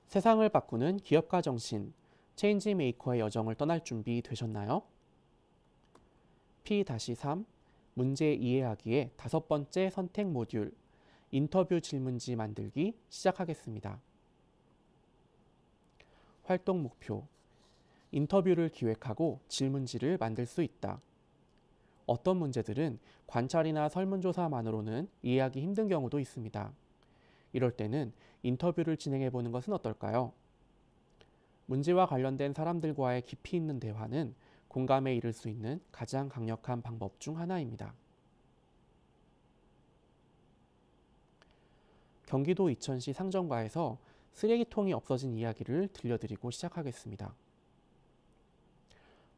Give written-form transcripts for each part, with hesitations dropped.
세상을 바꾸는 기업가 정신, 체인지 메이커의 여정을 떠날 준비 되셨나요? P-3 문제 이해하기의 5번째 선택 모듈 인터뷰 질문지 만들기 시작하겠습니다. 활동 목표 인터뷰를 기획하고 질문지를 만들 수 있다. 어떤 문제들은 관찰이나 설문조사만으로는 이해하기 힘든 경우도 있습니다. 이럴 때는 인터뷰를 진행해 보는 것은 어떨까요? 문제와 관련된 사람들과의 깊이 있는 대화는 공감에 이를 수 있는 가장 강력한 방법 중 하나입니다. 경기도 이천시 상점가에서 쓰레기통이 없어진 이야기를 들려드리고 시작하겠습니다.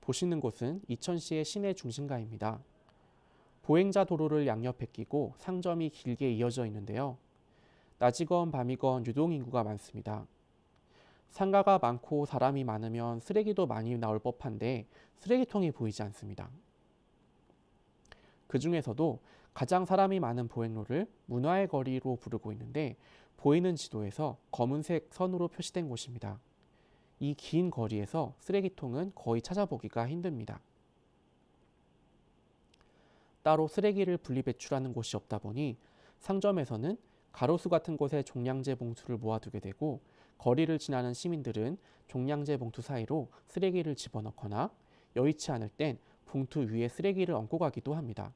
보시는 곳은 이천시의 시내 중심가입니다. 보행자 도로를 양옆에 끼고 상점이 길게 이어져 있는데요. 낮이건 밤이건 유동인구가 많습니다. 상가가 많고 사람이 많으면 쓰레기도 많이 나올 법한데 쓰레기통이 보이지 않습니다. 그 중에서도 가장 사람이 많은 보행로를 문화의 거리로 부르고 있는데 보이는 지도에서 검은색 선으로 표시된 곳입니다. 이 긴 거리에서 쓰레기통은 거의 찾아보기가 힘듭니다. 따로 쓰레기를 분리배출하는 곳이 없다 보니 상점에서는 가로수 같은 곳에 종량제 봉투를 모아두게 되고 거리를 지나는 시민들은 종량제 봉투 사이로 쓰레기를 집어넣거나 여의치 않을 땐 봉투 위에 쓰레기를 얹고 가기도 합니다.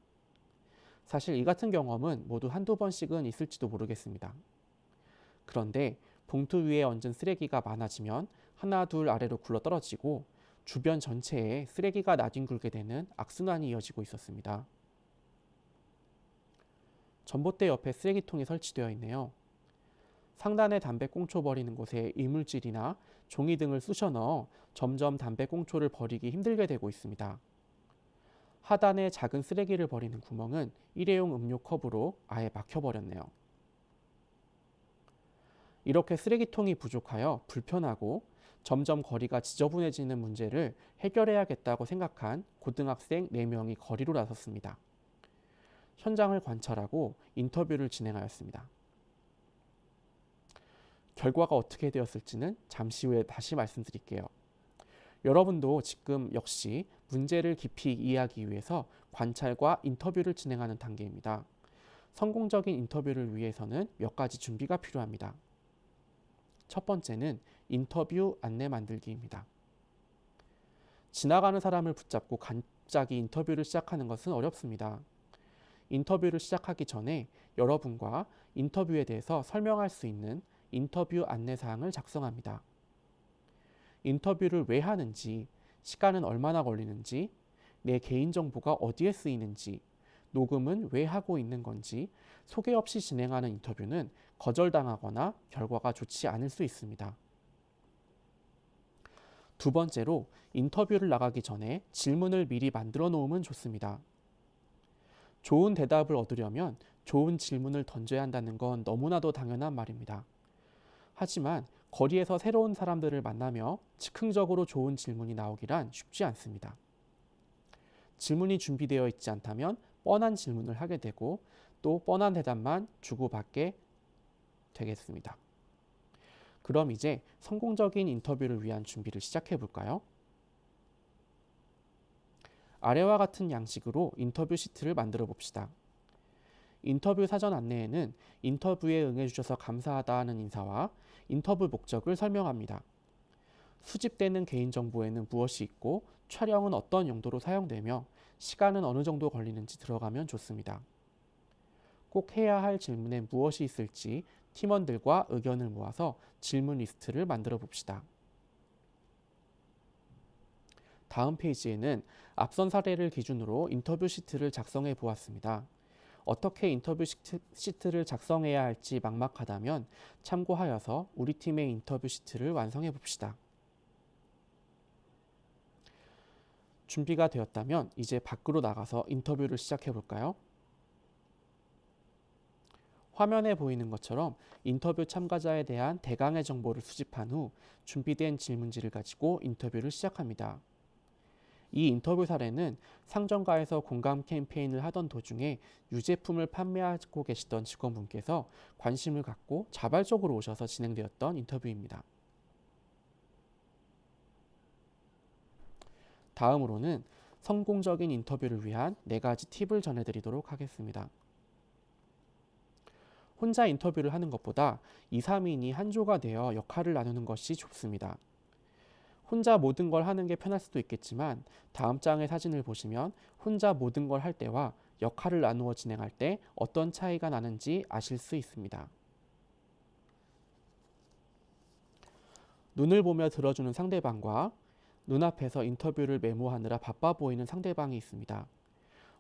사실 이 같은 경험은 모두 한두 번씩은 있을지도 모르겠습니다. 그런데 봉투 위에 얹은 쓰레기가 많아지면 하나 둘 아래로 굴러 떨어지고 주변 전체에 쓰레기가 나뒹굴게 되는 악순환이 이어지고 있었습니다. 전봇대 옆에 쓰레기통이 설치되어 있네요. 상단에 담배 꽁초 버리는 곳에 이물질이나 종이 등을 쑤셔 넣어 점점 담배 꽁초를 버리기 힘들게 되고 있습니다. 하단에 작은 쓰레기를 버리는 구멍은 일회용 음료 컵으로 아예 막혀버렸네요. 이렇게 쓰레기통이 부족하여 불편하고 점점 거리가 지저분해지는 문제를 해결해야겠다고 생각한 고등학생 4명이 거리로 나섰습니다. 현장을 관찰하고 인터뷰를 진행하였습니다. 결과가 어떻게 되었을지는 잠시 후에 다시 말씀드릴게요. 여러분도 지금 역시 문제를 깊이 이해하기 위해서 관찰과 인터뷰를 진행하는 단계입니다. 성공적인 인터뷰를 위해서는 몇 가지 준비가 필요합니다. 첫 번째는 인터뷰 안내 만들기입니다. 지나가는 사람을 붙잡고 갑자기 인터뷰를 시작하는 것은 어렵습니다. 인터뷰를 시작하기 전에 여러분과 인터뷰에 대해서 설명할 수 있는 인터뷰 안내사항을 작성합니다. 인터뷰를 왜 하는지, 시간은 얼마나 걸리는지, 내 개인정보가 어디에 쓰이는지, 녹음은 왜 하고 있는 건지, 소개 없이 진행하는 인터뷰는 거절당하거나 결과가 좋지 않을 수 있습니다. 두 번째로 인터뷰를 나가기 전에 질문을 미리 만들어 놓으면 좋습니다. 좋은 대답을 얻으려면 좋은 질문을 던져야 한다는 건 너무나도 당연한 말입니다. 하지만 거리에서 새로운 사람들을 만나며 즉흥적으로 좋은 질문이 나오기란 쉽지 않습니다. 질문이 준비되어 있지 않다면 뻔한 질문을 하게 되고 또 뻔한 대답만 주고받게 되겠습니다. 그럼 이제 성공적인 인터뷰를 위한 준비를 시작해 볼까요? 아래와 같은 양식으로 인터뷰 시트를 만들어 봅시다. 인터뷰 사전 안내에는 인터뷰에 응해주셔서 감사하다는 인사와 인터뷰 목적을 설명합니다. 수집되는 개인정보에는 무엇이 있고 촬영은 어떤 용도로 사용되며 시간은 어느 정도 걸리는지 들어가면 좋습니다. 꼭 해야 할 질문에 무엇이 있을지 팀원들과 의견을 모아서 질문 리스트를 만들어 봅시다. 다음 페이지에는 앞선 사례를 기준으로 인터뷰 시트를 작성해 보았습니다. 어떻게 인터뷰 시트를 작성해야 할지 막막하다면 참고하여서 우리 팀의 인터뷰 시트를 완성해 봅시다. 준비가 되었다면 이제 밖으로 나가서 인터뷰를 시작해 볼까요? 화면에 보이는 것처럼 인터뷰 참가자에 대한 대강의 정보를 수집한 후 준비된 질문지를 가지고 인터뷰를 시작합니다. 이 인터뷰 사례는 상점가에서 공감 캠페인을 하던 도중에 유제품을 판매하고 계시던 직원분께서 관심을 갖고 자발적으로 오셔서 진행되었던 인터뷰입니다. 다음으로는 성공적인 인터뷰를 위한 4가지 팁을 전해드리도록 하겠습니다. 혼자 인터뷰를 하는 것보다 2, 3인이 한 조가 되어 역할을 나누는 것이 좋습니다. 혼자 모든 걸 하는 게 편할 수도 있겠지만 다음 장의 사진을 보시면 혼자 모든 걸 할 때와 역할을 나누어 진행할 때 어떤 차이가 나는지 아실 수 있습니다. 눈을 보며 들어주는 상대방과 눈앞에서 인터뷰를 메모하느라 바빠 보이는 상대방이 있습니다.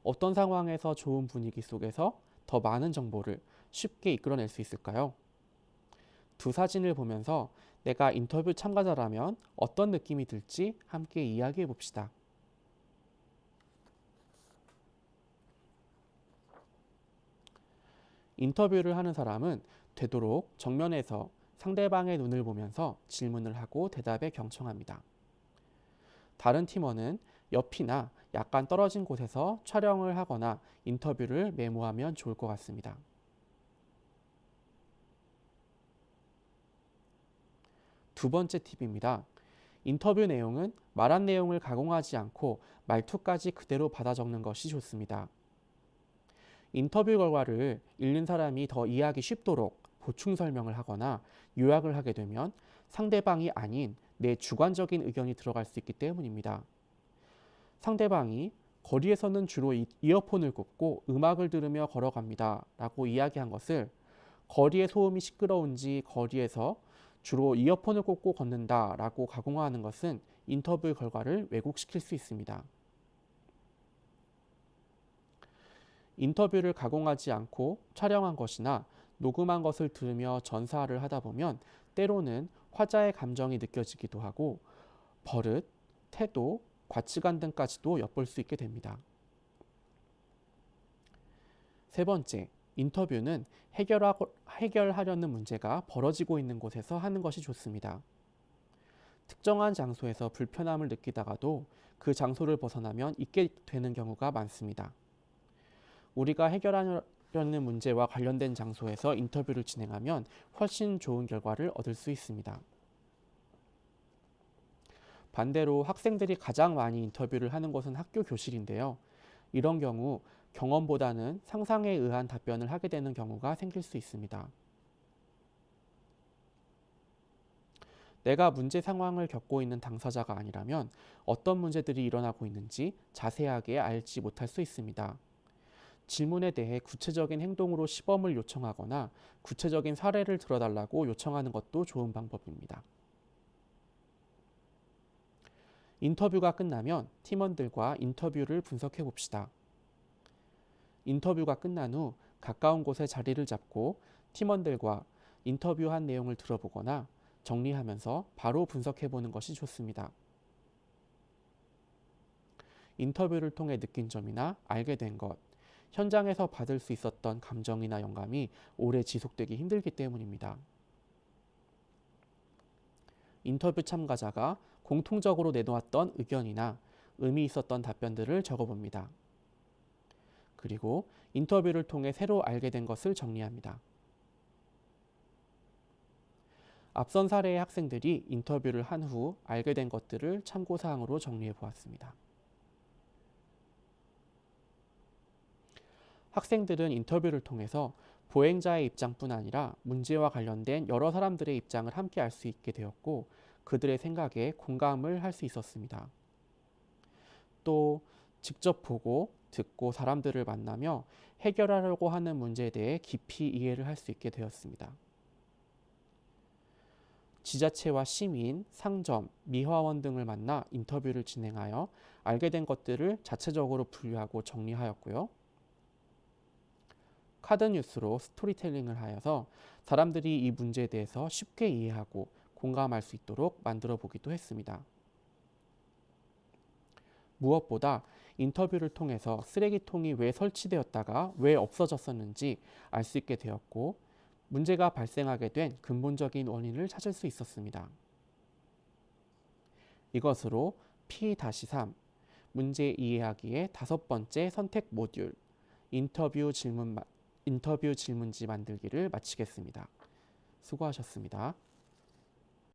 어떤 상황에서 좋은 분위기 속에서 더 많은 정보를 쉽게 이끌어낼 수 있을까요? 두 사진을 보면서 내가 인터뷰 참가자라면 어떤 느낌이 들지 함께 이야기해 봅시다. 인터뷰를 하는 사람은 되도록 정면에서 상대방의 눈을 보면서 질문을 하고 대답에 경청합니다. 다른 팀원은 옆이나 약간 떨어진 곳에서 촬영을 하거나 인터뷰를 메모하면 좋을 것 같습니다. 두 번째 팁입니다. 인터뷰 내용은 말한 내용을 가공하지 않고 말투까지 그대로 받아 적는 것이 좋습니다. 인터뷰 결과를 읽는 사람이 더 이해하기 쉽도록 보충 설명을 하거나 요약을 하게 되면 상대방이 아닌 내 주관적인 의견이 들어갈 수 있기 때문입니다. 상대방이 거리에서는 주로 이어폰을 꽂고 음악을 들으며 걸어갑니다 라고 이야기한 것을 거리의 소음이 시끄러운지 거리에서 주로 이어폰을 꽂고 걷는다 라고 가공하는 것은 인터뷰 결과를 왜곡시킬 수 있습니다. 인터뷰를 가공하지 않고 촬영한 것이나 녹음한 것을 들으며 전사를 하다 보면 때로는 화자의 감정이 느껴지기도 하고 버릇, 태도, 가치관 등까지도 엿볼 수 있게 됩니다. 세 번째, 인터뷰는 해결하려는 문제가 벌어지고 있는 곳에서 하는 것이 좋습니다. 특정한 장소에서 불편함을 느끼다가도 그 장소를 벗어나면 잊게 되는 경우가 많습니다. 우리가 해결하려는 문제와 관련된 장소에서 인터뷰를 진행하면 훨씬 좋은 결과를 얻을 수 있습니다. 반대로 학생들이 가장 많이 인터뷰를 하는 곳은 학교 교실인데요. 이런 경우 경험보다는 상상에 의한 답변을 하게 되는 경우가 생길 수 있습니다. 내가 문제 상황을 겪고 있는 당사자가 아니라면 어떤 문제들이 일어나고 있는지 자세하게 알지 못할 수 있습니다. 질문에 대해 구체적인 행동으로 시범을 요청하거나 구체적인 사례를 들어달라고 요청하는 것도 좋은 방법입니다. 인터뷰가 끝나면 팀원들과 인터뷰를 분석해 봅시다. 인터뷰가 끝난 후 가까운 곳에 자리를 잡고 팀원들과 인터뷰한 내용을 들어보거나 정리하면서 바로 분석해 보는 것이 좋습니다. 인터뷰를 통해 느낀 점이나 알게 된 것, 현장에서 받을 수 있었던 감정이나 영감이 오래 지속되기 힘들기 때문입니다. 인터뷰 참가자가 공통적으로 내놓았던 의견이나 의미 있었던 답변들을 적어봅니다. 그리고 인터뷰를 통해 새로 알게 된 것을 정리합니다. 앞선 사례의 학생들이 인터뷰를 한 후 알게 된 것들을 참고사항으로 정리해 보았습니다. 학생들은 인터뷰를 통해서 보행자의 입장뿐 아니라 문제와 관련된 여러 사람들의 입장을 함께 알 수 있게 되었고 그들의 생각에 공감을 할 수 있었습니다. 또 직접 보고 듣고 사람들을 만나며 해결하려고 하는 문제에 대해 깊이 이해를 할 수 있게 되었습니다. 지자체와 시민, 상점, 미화원 등을 만나 인터뷰를 진행하여 알게 된 것들을 자체적으로 분류하고 정리하였고요. 카드뉴스로 스토리텔링을 하여서 사람들이 이 문제에 대해서 쉽게 이해하고 공감할 수 있도록 만들어 보기도 했습니다. 무엇보다 인터뷰를 통해서 쓰레기통이 왜 설치되었다가 왜 없어졌었는지 알 수 있게 되었고 문제가 발생하게 된 근본적인 원인을 찾을 수 있었습니다. 이것으로 P-3 문제 이해하기의 5번째 선택 모듈 인터뷰 질문지 만들기를 마치겠습니다. 수고하셨습니다.